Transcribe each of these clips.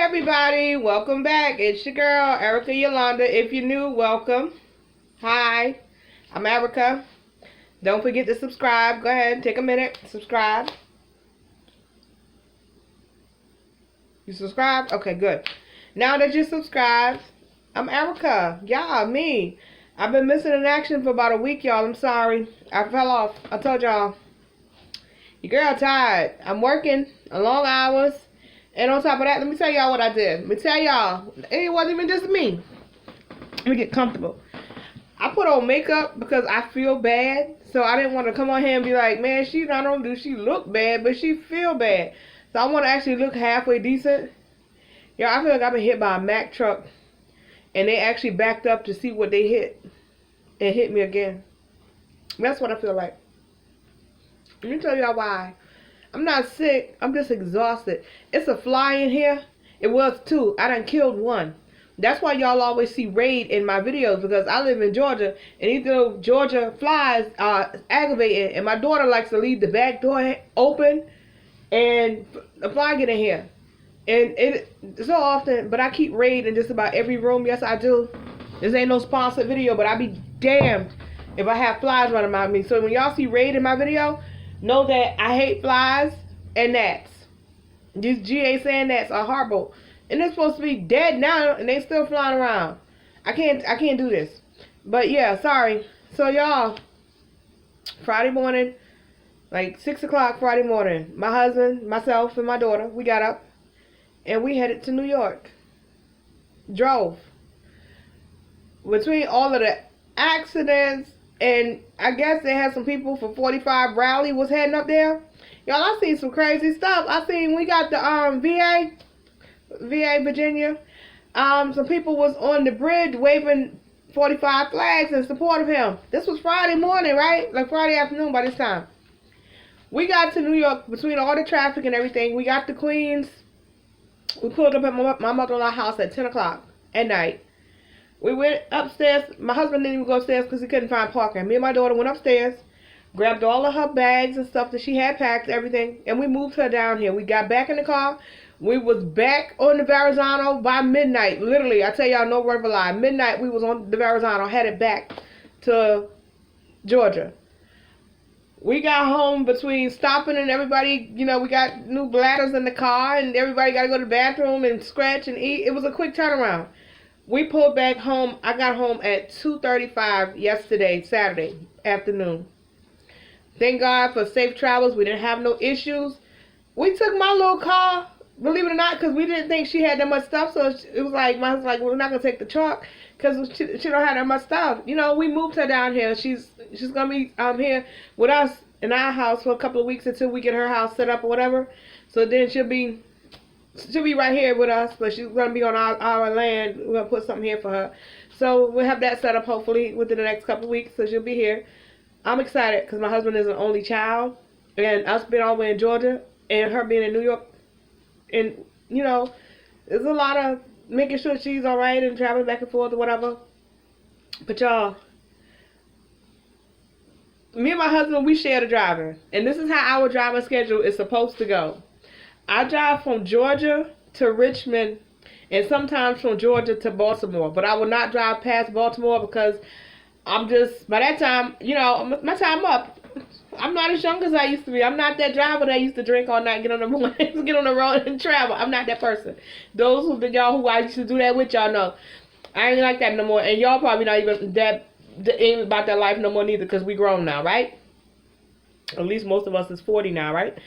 everybody, welcome back. It's your girl Erica Yolanda. If you're new, welcome. Hi, I'm Erica. Don't forget to subscribe. Go ahead, take a minute, subscribe. You subscribed? Okay, good. Now that you're subscribed, I'm Erica. Yeah, me. I've been missing in action for about a week, y'all. I'm sorry. I fell off. I told y'all. Your girl tired. I'm working long hours. And on top of that, let me tell y'all what I did. Let me tell y'all. It wasn't even just me. Let me get comfortable. I put on makeup because I feel bad. So I didn't want to come on here and be like, man, she not only do she look bad, but she feel bad. So I want to actually look halfway decent. Y'all, I feel like I've been hit by a Mack truck. And they actually backed up to see what they hit. And hit me again. That's what I feel like. Let me tell y'all why. I'm not sick. I'm just exhausted. It's a fly in here. It was two. I done killed one. That's why y'all always see raid in my videos, because I live in Georgia, and these little Georgia flies are aggravating, and my daughter likes to leave the back door open, and the fly get in here. And it so often, but I keep raid in just about every room. Yes, I do. This ain't no sponsored video, but I be damned if I have flies running around me. So when y'all see raid in my video, know that I hate flies and gnats. These GA saying gnats are horrible. And they're supposed to be dead now, and they still flying around. I can't do this. But yeah, sorry. So y'all, Friday morning, like 6 o'clock Friday morning, my husband, myself, and my daughter, we got up, and we headed to New York. Drove. Between all of the accidents, and I guess they had some people for 45 rally was heading up there. Y'all, I seen some crazy stuff. I seen we got the VA Virginia. Some people was on the bridge waving 45 flags in support of him. This was Friday morning, right? Like Friday afternoon by this time. We got to New York between all the traffic and everything. We got to Queens. We pulled up at my mother-in-law's house at 10 o'clock at night. We went upstairs. My husband didn't even go upstairs because he couldn't find parking. Me and my daughter went upstairs, grabbed all of her bags and stuff that she had packed, everything, and we moved her down here. We got back in the car. We was back on the Verrazano by midnight. Literally, I tell y'all, no word of a lie. Midnight, we was on the Verrazano, headed back to Georgia. We got home between stopping and everybody, you know, we got new bladders in the car, and everybody got to go to the bathroom and scratch and eat. It was a quick turnaround. We pulled back home. I got home at 2:35 yesterday, Saturday afternoon. Thank God for safe travels. We didn't have no issues. We took my little car, believe it or not, because we didn't think she had that much stuff. So it was like, my husband was like, we're not going to take the truck because she don't have that much stuff. You know, we moved her down here. She's going to be here with us in our house for a couple of weeks until we get her house set up or whatever. So then she'll be right here with us, but she's going to be on our land. We're going to put something here for her. So we'll have that set up hopefully within the next couple of weeks, so she'll be here. I'm excited because my husband is an only child, and us being all the way in Georgia, and her being in New York, and, you know, there's a lot of making sure she's all right and traveling back and forth or whatever. But y'all, me and my husband, we share the driving, and this is how our driving schedule is supposed to go. I drive from Georgia to Richmond and sometimes from Georgia to Baltimore. But I will not drive past Baltimore because I'm just, by that time, you know, my time up. I'm not as young as I used to be. I'm not that driver that used to drink all night, get on the road and travel. I'm not that person. Those of y'all who I used to do that with, y'all know. I ain't like that no more. And y'all probably not even ain't about that life no more neither, because we grown now, right? At least most of us is 40 now, right?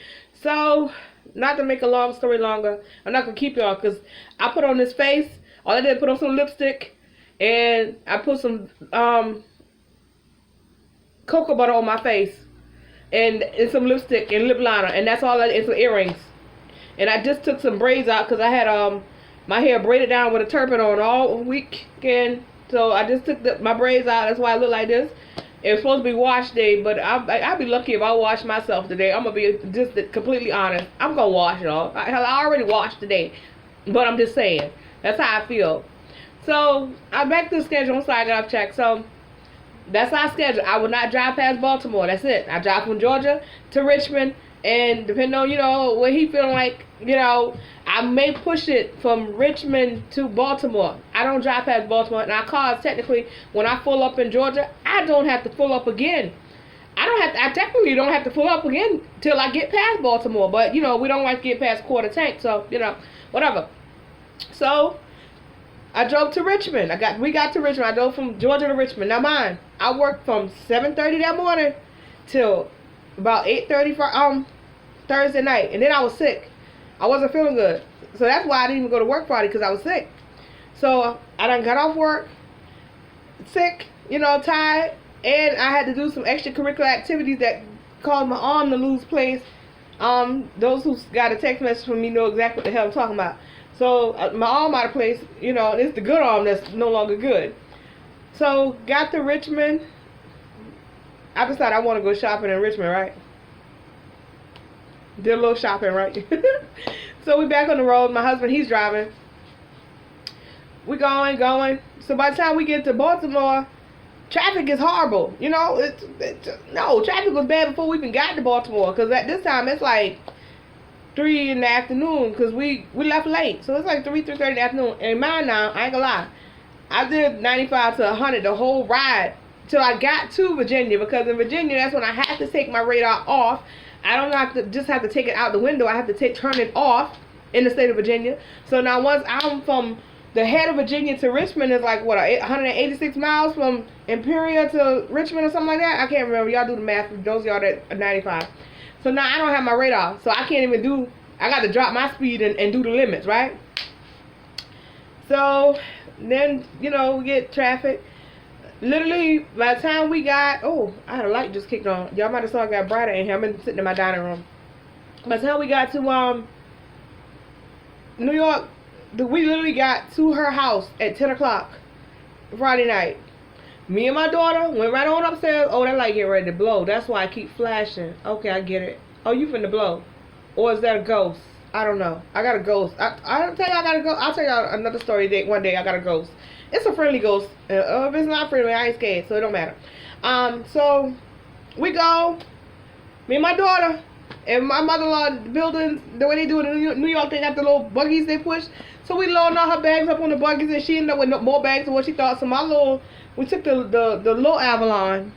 So, not to make a long story longer, I'm not going to keep y'all because I put on this face. All I did, put on some lipstick, and I put some cocoa butter on my face, and some lipstick and lip liner, and that's all. And some earrings. And I just took some braids out because I had my hair braided down with a turban on all weekend. So I just took my braids out. That's why I look like this. It's supposed to be wash day, but I'll be lucky if I wash myself today. I'm going to be just completely honest. I'm going to wash, y'all. Hell, I already washed today. But I'm just saying. That's how I feel. So, I'm back to the schedule. I'm sorry, I got off track. So, that's our schedule. I will not drive past Baltimore. That's it. I drive from Georgia to Richmond. And depending on, what he feeling like, I may push it from Richmond to Baltimore. I don't drive past Baltimore. And our cars, technically, when I pull up in Georgia, I don't have to pull up again. I technically don't have to pull up again till I get past Baltimore. But, we don't like to get past quarter tank. So, whatever. So, I drove to Richmond. We got to Richmond. I drove from Georgia to Richmond. Now, mind, I worked from 7:30 that morning till about 8:30 for Thursday night, and then I was sick. I wasn't feeling good, so that's why I didn't even go to work Friday, because I was sick. So I done got off work, sick, tired, and I had to do some extracurricular activities that caused my arm to lose place. Those who got a text message from me know exactly what the hell I'm talking about. So my arm out of place, and it's the good arm that's no longer good. So got to Richmond. I decided I want to go shopping in Richmond, right? Did a little shopping, right? So we back on the road. My husband, he's driving. We going. So by the time we get to Baltimore, traffic is horrible. No, traffic was bad before we even got to Baltimore. Because at this time, it's like 3 in the afternoon. Because we left late. So it's like 3:30 in the afternoon. And mine now, I ain't gonna lie, I did 95 to 100 the whole ride till I got to Virginia. Because in Virginia, that's when I had to take my radar off. I don't have to take it out the window. I have to turn it off in the state of Virginia. So now once I'm from the head of Virginia to Richmond, is like, 186 miles from Imperial to Richmond or something like that? I can't remember. Y'all do the math for those of y'all that are 95. So now I don't have my radar. So I can't even I got to drop my speed and do the limits, right? So then, we get traffic. Literally, by the time we got, I had a light just kicked on. Y'all might have saw it got brighter in here. I've been sitting in my dining room. By the time we got to New York, we literally got to her house at 10 o'clock Friday night. Me and my daughter went right on upstairs. Oh, that light getting ready to blow. That's why I keep flashing. Okay, I get it. Oh, you finna blow. Or is that a ghost? I don't know. I got a ghost. I'll tell y'all I got a ghost. I'll tell y'all another story one day. I got a ghost. It's a friendly ghost. If it's not friendly, I ain't scared, so it don't matter. So we go, me and my daughter, and my mother-in-law building, the way they do it in New York, they got the little buggies they push. So we loading all her bags up on the buggies, and she ended up with more bags than what she thought. So we took the little Avalon,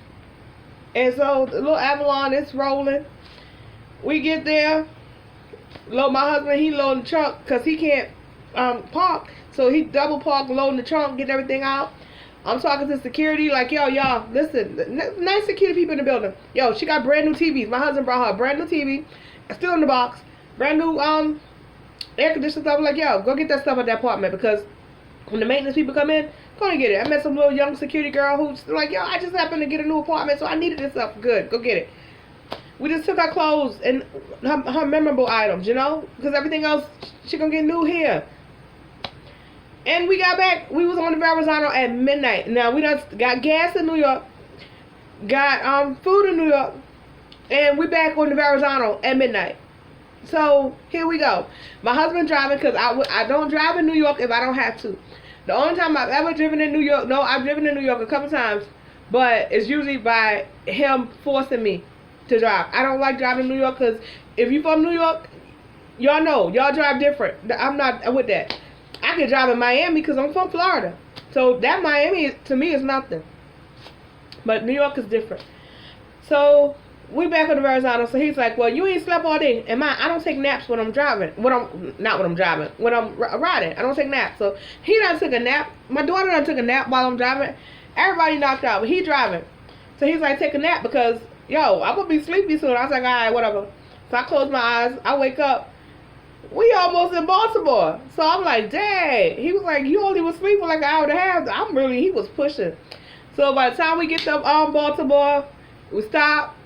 and so the little Avalon is rolling. We get there, my husband, he loading the truck, because he can't park. So he double parked, loading the trunk, getting everything out. I'm talking to security, like, y'all, listen, nice security people in the building. Yo, she got brand new TVs. My husband brought her a brand new TV, still in the box, brand new air conditioning stuff. I'm like, yo, go get that stuff at the apartment, because when the maintenance people come in, go and get it. I met some little young security girl who's like, yo, I just happened to get a new apartment, so I needed this stuff. Good, go get it. We just took our clothes and her memorable items, because everything else, she gonna get new here. And we got back. We was on the Verrazano at midnight. Now we done got gas in New York, got food in New York, and we back on the Verrazano at midnight. So here we go. My husband driving, because I don't drive in New York if I don't have to. The only time I've ever driven in New York, no, I've driven in New York a couple times, but it's usually by him forcing me to drive. I don't like driving in New York, because if you from New York, y'all know, y'all drive different. I'm not with that. I can drive in Miami because I'm from Florida. So that Miami, to me, is nothing. But New York is different. So we back on the Verrazano. So he's like, well, you ain't slept all day. And I don't take naps when I'm driving. When I'm riding. I don't take naps. So he done took a nap. My daughter done took a nap while I'm driving. Everybody knocked out, but he driving. So he's like, take a nap because, yo, I'm going to be sleepy soon. I was like, all right, whatever. So I close my eyes. I wake up. We almost in Baltimore. So I'm like, dang. He was like, you only was sleeping like an hour and a half. He was pushing. So by the time we get to Baltimore, we stop.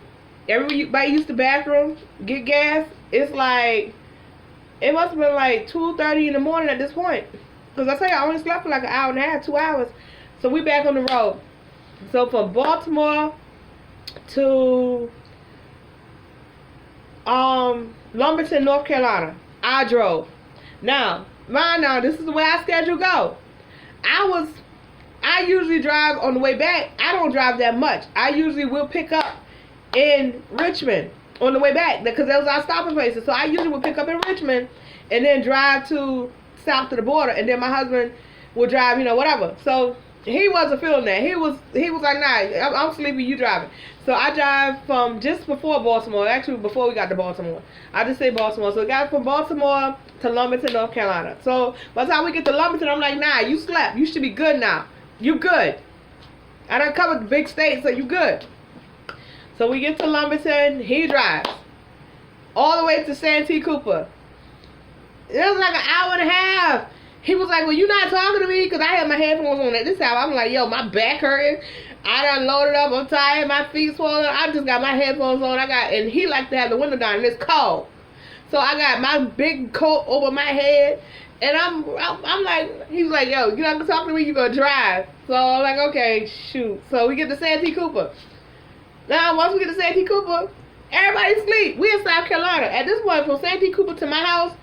Everybody used the bathroom, get gas. It's like, it must have been like 2:30 in the morning at this point. Because I tell you, I only slept for like an hour and a half, 2 hours. So we back on the road. So from Baltimore to Lumberton, North Carolina, I drove. Now, this is the way our schedule go. I usually drive on the way back. I don't drive that much. I usually will pick up in Richmond. on the way back because those are our stopping places. So I usually would pick up in Richmond and then drive to south to the border, and then my husband would drive, whatever. So he wasn't feeling that. He was like, nah, I'm sleepy, you driving. So I drive from just before Baltimore, actually before we got to Baltimore. I just say Baltimore. So we got from Baltimore to Lumberton, North Carolina. So by the time we get to Lumberton, I'm like, nah, you slept. You should be good now. You good. I done covered the big states, so you good. So we get to Lumberton, he drives all the way to Santee Cooper. It was like an hour and a half. He was like, well, you not talking to me? Because I had my headphones on at this time. I'm like, yo, my back hurting. I done loaded up. I'm tired. My feet swollen. I just got my headphones on. And he liked to have the window down, and it's cold. So I got my big coat over my head. And I'm like, he's like, yo, you're not going to talk to me? You going to drive. So I'm like, okay, shoot. So we get to Santee Cooper. Now, once we get to Santee Cooper, everybody's asleep. We in South Carolina. At this point, from Santee Cooper to my house,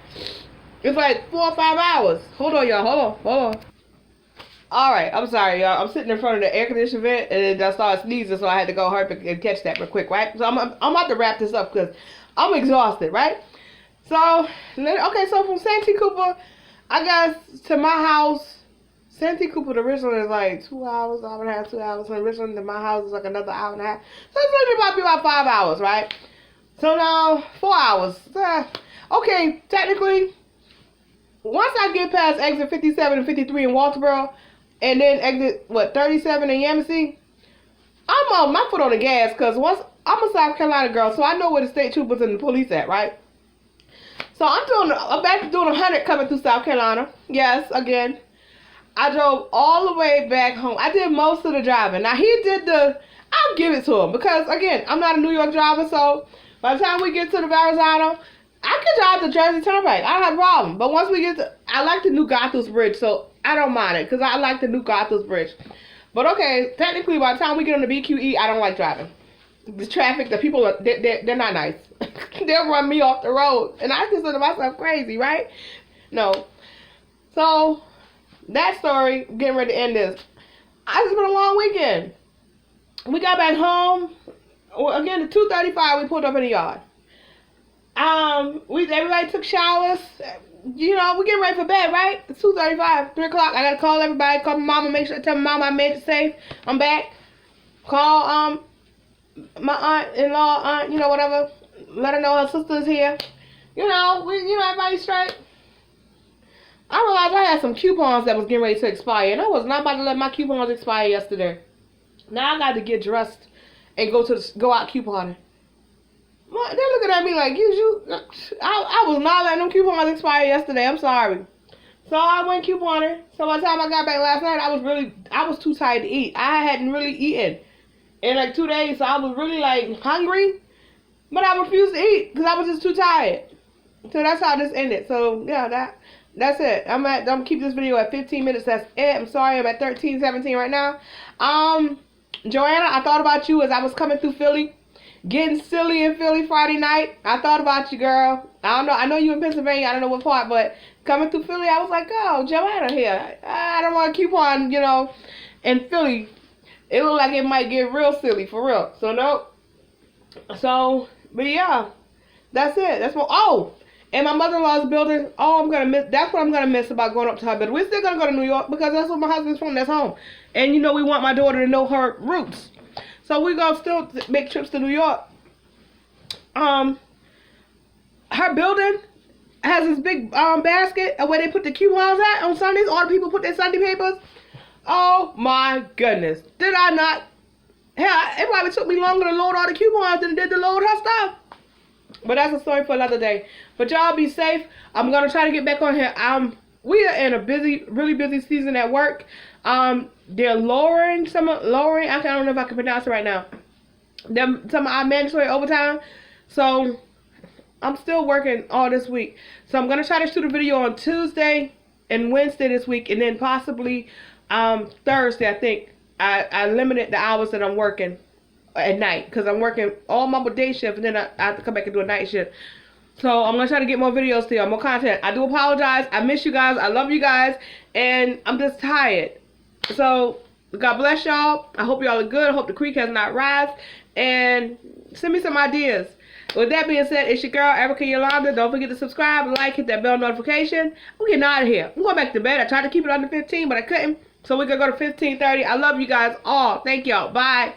it's like 4 or 5 hours. Hold on, y'all. Hold on. All right. I'm sorry, y'all. I'm sitting in front of the air conditioning vent, and I started sneezing, so I had to go hurry and catch that real quick, right? So I'm about to wrap this up because I'm exhausted, right? So, okay, so from Santee Cooper, I got to my house. Santee Cooper to Richmond is like 2 hours, hour and a half, 2 hours. From Richmond to my house is like another hour and a half. So it's going to be about 5 hours, right? So now, 4 hours. Okay, technically, once I get past exit 57 and 53 in Walterboro, and then exit, 37 in Yamasee, I'm on my foot on the gas, because once, I'm a South Carolina girl, so I know where the state troopers and the police at, right? So I'm back to doing 100 coming through South Carolina. Yes, again. I drove all the way back home. I did most of the driving. Now, he did I'll give it to him, because, again, I'm not a New York driver, so by the time we get to the Verrazano, I can drive the Jersey Turnpike. I don't have a problem. But once we get to, I like the new Goethals Bridge, so I don't mind it, because I like the new Goethals Bridge. But okay, technically, by the time we get on the BQE, I don't like driving. The traffic, the people, they're not nice. They'll run me off the road. And I consider myself crazy, right? No. So, that story, getting ready to end this. It's been a long weekend. We got back home. Again, at 2:35, we pulled up in the yard. Everybody took showers. We're getting ready for bed, right? It's 2:35, 3 o'clock. I gotta call everybody, call my mama, tell my mama I made it safe. I'm back. Call my aunt-in-law, whatever. Let her know her sister's here. Everybody's straight. I realized I had some coupons that was getting ready to expire, and I was not about to let my coupons expire yesterday. Now I got to get dressed and go out couponing. They're looking at me like, I was not letting them coupons expire yesterday. I'm sorry. So I went couponing. So by the time I got back last night, I was too tired to eat. I hadn't really eaten in like 2 days, so I was really like hungry, but I refused to eat because I was just too tired. So that's how this ended. So yeah, that's it. I'm gonna keep this video at 15 minutes. That's it. I'm sorry, I'm at 13:17 right now. Joanna, I thought about you as I was coming through Philly. Getting silly in Philly Friday night. I thought about you, girl. I know you in Pennsylvania. I don't know what part, but coming through Philly, I was like, oh, Joanna here. I don't want to keep on, in Philly. It looked like it might get real silly, for real. So, nope. So, but yeah. That's it. That's what. Oh, and my mother-in-law's building. Oh, I'm going to miss. That's what I'm going to miss about going up to her building. We're still going to go to New York because that's where my husband's from. That's home. And, we want my daughter to know her roots. So we're going to still make trips to New York. Her building has this big basket where they put the coupons at on Sundays. All the people put their Sunday papers. Oh my goodness. Did I not? Hell, it probably took me longer to load all the coupons than it did to load her stuff. But that's a story for another day. But y'all be safe. I'm going to try to get back on here. We are in a really busy season at work. They're lowering, I don't know if I can pronounce it right now. Some of our mandatory overtime. So, I'm still working all this week. So, I'm going to try to shoot a video on Tuesday and Wednesday this week. And then possibly Thursday, I think. I limited the hours that I'm working at night. Because I'm working all my day shift. And then I have to come back and do a night shift. So, I'm going to try to get more videos to y'all, more content. I do apologize. I miss you guys. I love you guys. And I'm just tired. So, God bless y'all. I hope y'all are good. I hope the creek has not rised. And send me some ideas. With that being said, it's your girl, Erica Yolanda. Don't forget to subscribe, like, hit that bell notification. We're getting out of here. I'm going back to bed. I tried to keep it under 15, but I couldn't. So we're going to go to 15:30. I love you guys all. Thank y'all. Bye.